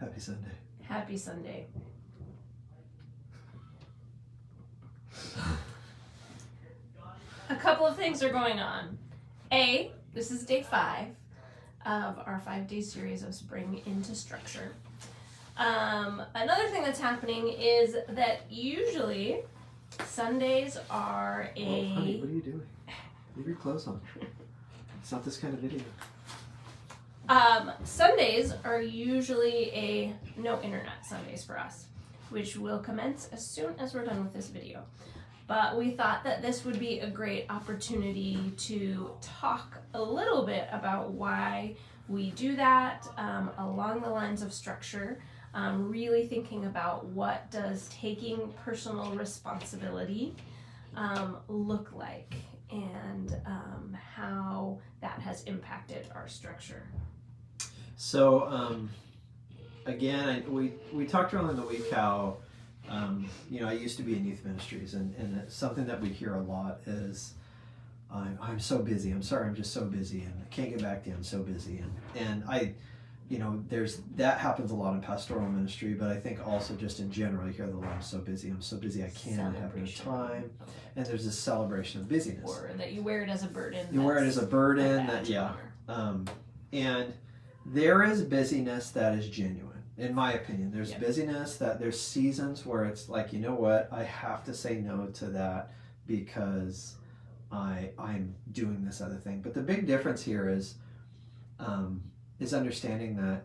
Happy Sunday. Happy Sunday. A couple of things are going on. This is day 5 of our 5-day series of Spring into Structure. Another thing that's happening is that usually Sundays are Oh, honey, what are you doing? Leave your clothes on. It's not this kind of video. Sundays are usually a no internet Sundays for us, which will commence as soon as we're done with this video. But we thought that this would be a great opportunity to talk a little bit about why we do that, along the lines of structure, really thinking about what does taking personal responsibility look like, and how that has impacted our structure. So, again, we talked earlier in the week how, I used to be in youth ministries, and something that we hear a lot is, I'm so busy. I'm sorry, I'm just so busy, and I can't get back to you. I'm so busy, and that happens a lot in pastoral ministry, but I think also just in general, you hear the word, I'm so busy, I can't, I have no time, and there's this celebration of busyness. Or that you wear it as a burden. You wear it as a burden, and there is busyness that is genuine. In my opinion, there's busyness that there's seasons where it's like, you know what, I have to say no to that because I'm doing this other thing. But the big difference here is understanding that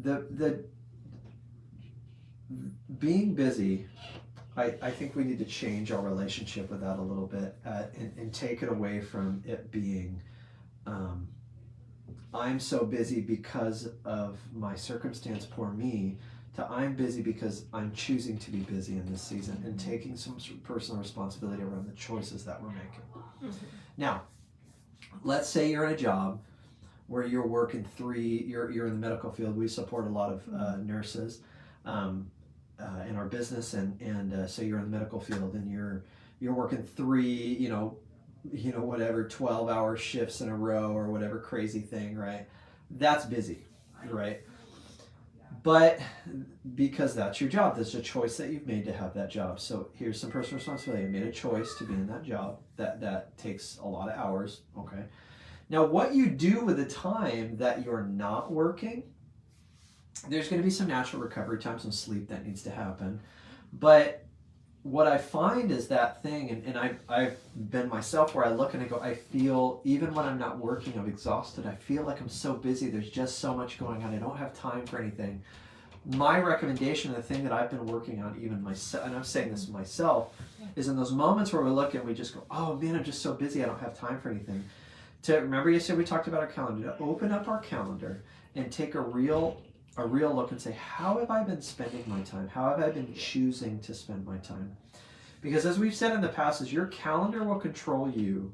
the being busy, I think we need to change our relationship with that a little bit and take it away from it being I'm so busy because of my circumstance, poor me, to I'm busy because I'm choosing to be busy in this season and taking some personal responsibility around the choices that we're making. Mm-hmm. Now, let's say you're in a job where you're working you're in the medical field. We support a lot of nurses in our business, and so you're in the medical field and you're working 3, whatever 12-hour shifts in a row or whatever crazy thing, right? That's busy, right? But because that's your job, that's a choice that you've made to have that job. So here's some personal responsibility. You made a choice to be in that job. That takes a lot of hours, okay? Now, what you do with the time that you're not working, there's going to be some natural recovery time, some sleep that needs to happen. But what I find is that thing, and I've been myself where I look and I go, I feel, even when I'm not working, I'm exhausted. I feel like I'm so busy. There's just so much going on. I don't have time for anything. My recommendation, the thing that I've been working on, even myself, and I'm saying this myself, is in those moments where we look and we just go, oh man, I'm just so busy. I don't have time for anything. Remember yesterday we talked about our calendar. To open up our calendar and take a real look and say, how have I been spending my time? How have I been choosing to spend my time? Because as we've said in the past, is your calendar will control you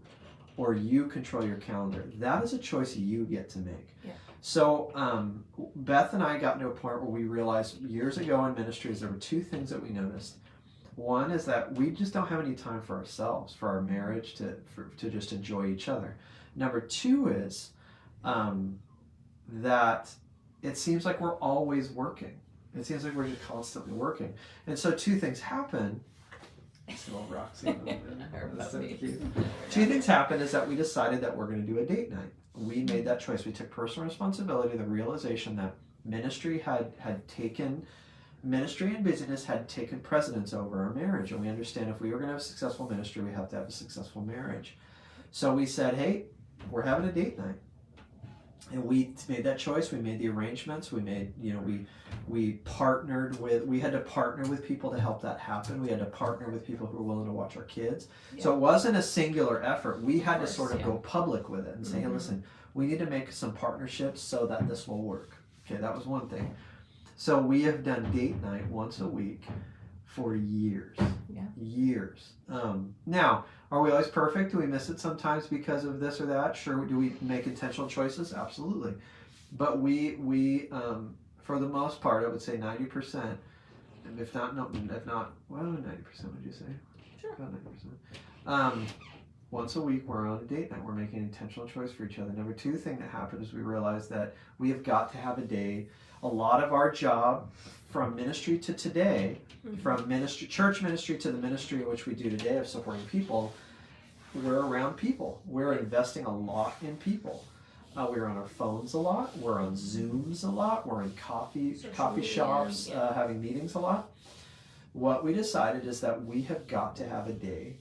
or you control your calendar. That is a choice you get to make. Yeah. So Beth and I got to a point where we realized years ago in ministries, there were 2 things that we noticed. One is that we just don't have any time for ourselves, for our marriage, to just enjoy each other. Number 2 is that it seems like we're always working. It seems like we're just constantly working. And so 2 things happen. Still Roxy. That's so cute. 2 things happen is that we decided that we're going to do a date night. We made that choice. We took personal responsibility, the realization that ministry and busyness had taken precedence over our marriage. And we understand if we were going to have a successful ministry, we have to have a successful marriage. So we said, hey, we're having a date night. And we made that choice. We made the arrangements. We made, we partnered with, we had to partner with people to help that happen. We had to partner with people who were willing to watch our kids. Yeah. So it wasn't a singular effort. We had to sort of go public with it and say, hey, listen, we need to make some partnerships so that this will work. Okay, that was one thing. So we have done date night once a week for years. Yeah. Years. Now, are we always perfect? Do we miss it sometimes because of this or that? Sure. Do we make intentional choices? Absolutely. But we for the most part, I would say 90%, and if not, well, 90%, would you say? Sure. About 90%. once a week we're on a date night. We're making an intentional choice for each other. Number two thing that happened is we realized that we have got to have a day. A lot of our job from ministry to today, from ministry, church ministry to the ministry in which we do today of supporting people, we're around people. We're investing a lot in people. We're on our phones a lot. We're on Zooms a lot. We're in coffee shops, having meetings a lot. What we decided is that we have got to have a day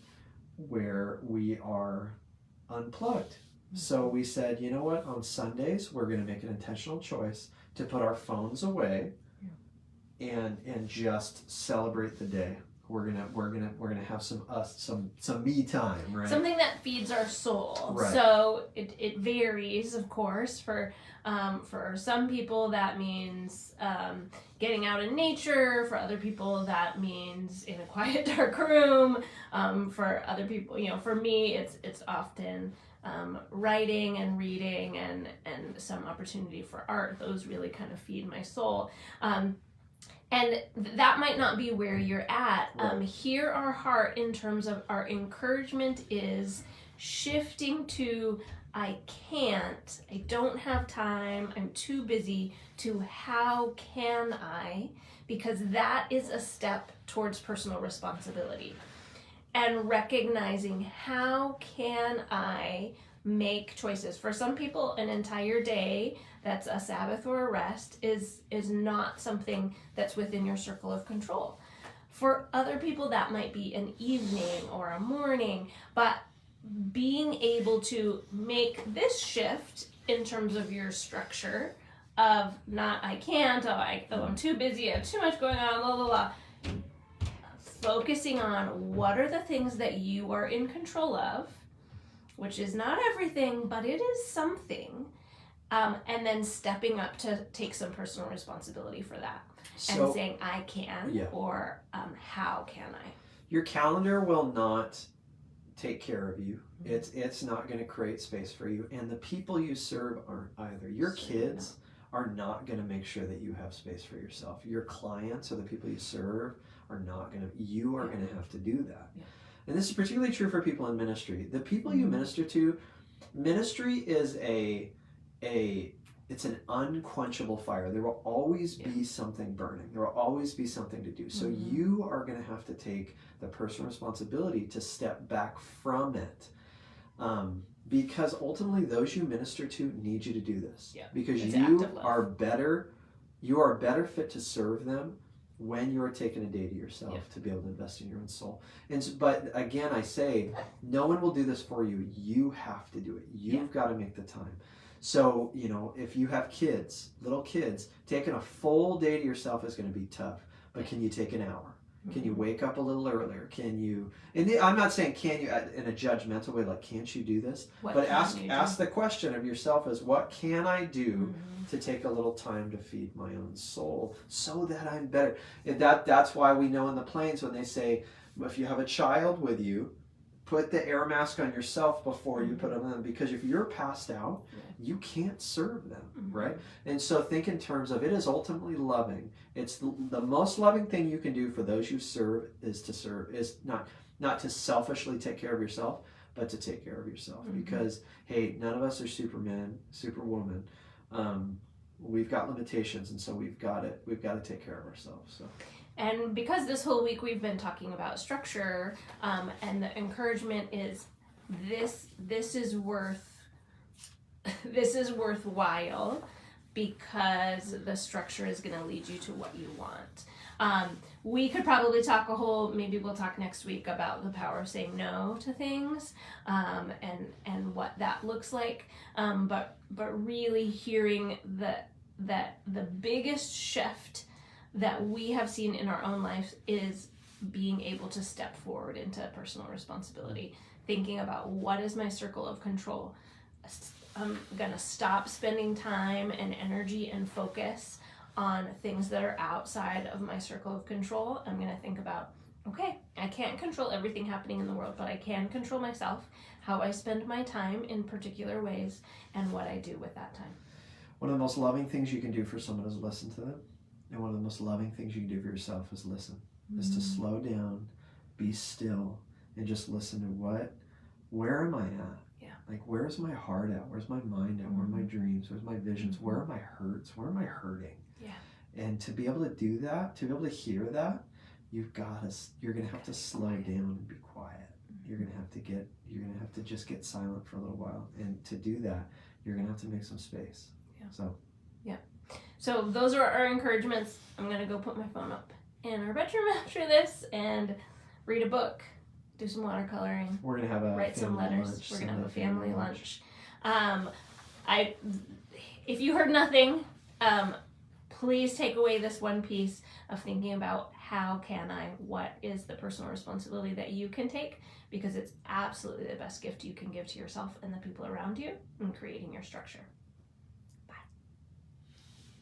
where we are unplugged. So we said, you know what? On Sundays, we're going to make an intentional choice to put our phones away and just celebrate the day. We're gonna have some me time, right? Something that feeds our soul. Right. So it varies, of course. For some people, that means getting out in nature. For other people, that means in a quiet, dark room. For other people, for me, it's often writing and reading and some opportunity for art. Those really kind of feed my soul. And that might not be where you're at. Right. Here, our heart, in terms of our encouragement, is shifting to I can't, I don't have time, I'm too busy, to how can I? Because that is a step towards personal responsibility. And recognizing how can I make choices. For some people, an entire day that's a Sabbath or a rest is not something that's within your circle of control. For other people, that might be an evening or a morning, but being able to make this shift in terms of your structure of not I can't, I'm too busy, I have too much going on, blah, blah, blah. Focusing on what are the things that you are in control of, which is not everything, but it is something. And then stepping up to take some personal responsibility for that. So, and saying, I can, or how can I? Your calendar will not take care of you. It's not going to create space for you. And the people you serve aren't either. Your kids are not going to make sure that you have space for yourself. Your clients or the people you serve are not going to, you are going to have to do that. Yeah. And this is particularly true for people in ministry. The people you minister to, ministry is it's an unquenchable fire. There will always be something burning. There will always be something to do. So you are going to have to take the personal responsibility to step back from it. Because ultimately those you minister to need you to do this. Yeah. Because It's you active love. are better fit to serve them when you are taking a day to yourself to be able to invest in your own soul. But again, I say, no one will do this for you. You have to do it. You've got to make the time. So, if you have kids, little kids, taking a full day to yourself is going to be tough. But can you take an hour? Can you wake up a little earlier? Can you, I'm not saying can you in a judgmental way, like, can't you do this? But ask the question of yourself is, what can I do to take a little time to feed my own soul so that I'm better? And that's why we know in the planes when they say, if you have a child with you, put the air mask on yourself before you put it on them, because if you're passed out, you can't serve them, right? And so think in terms of it is ultimately loving. It's the most loving thing you can do for those you serve is not to selfishly take care of yourself, but to take care of yourself. Because, hey, none of us are Superman, Superwoman. We've got limitations, and so we've got to take care of ourselves. So. And because this whole week we've been talking about structure, and the encouragement is this is worthwhile, because the structure is going to lead you to what you want. We could probably talk maybe we'll talk next week about the power of saying no to things, and what that looks like. But really hearing that the biggest shift that we have seen in our own lives is being able to step forward into personal responsibility, thinking about what is my circle of control. I'm going to stop spending time and energy and focus on things that are outside of my circle of control. I'm going to think about, okay, I can't control everything happening in the world, but I can control myself, how I spend my time in particular ways, and what I do with that time. One of the most loving things you can do for someone is listen to them. And one of the most loving things you can do for yourself is listen. Is to slow down, be still, and just listen to where am I at? Yeah. Like, where's my heart at? Where's my mind at? Where are my dreams? Where's my visions? Where are my hurts? Where am I hurting? Yeah. And to be able to do that, to be able to hear that, you're going to have to slow down and be quiet. You're going to have to just get silent for a little while. And to do that, you're going to have to make some space. Yeah. So those are our encouragements. I'm going to go put my phone up in our bedroom after this and read a book, do some watercoloring, we're going to have a write some family letters. lunch, We're going to have a Sunday family lunch. If you heard nothing, please take away this one piece of thinking about what is the personal responsibility that you can take, because it's absolutely the best gift you can give to yourself and the people around you in creating your structure.